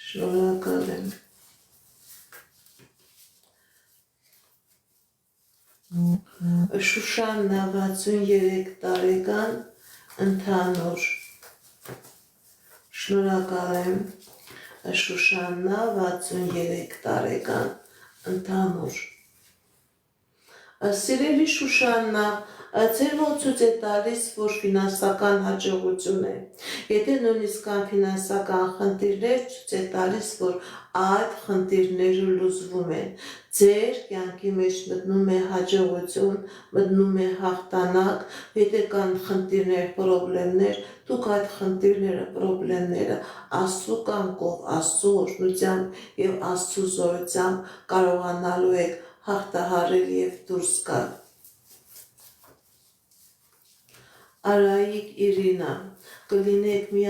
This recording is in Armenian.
Շնորհակալ եմ։ Շուշաննա 63 տարեկան ընդհանուր։ Շնորհակալ եմ։ Շուշաննա 63 տարեկան ընդհանուր։ Սիրելի Շուշաննա, ձեր մոտ ցույց է տալիս, որ ֆինանսական հաջողություն է։ Եթե նույնիսկ կան ֆինանսական խնդիրներ, ցույց է տալիս, որ այդ խնդիրները լուծվում են։ Ձեր կյանքի մեջ մտնում է հաջողություն, մտնում է հաղթանակ, եթե կան խնդիրներ, պրոբլեմներ, դուք այդ խնդիրները, պրոբլեմները Աստծու կամքով, Աստծու օրհնությամբ եւ Աստծու զորությամբ կարողանալու եք հաղթահարել եւ դուրս գալ։ Արայիկ Իրինա, կլինեք մի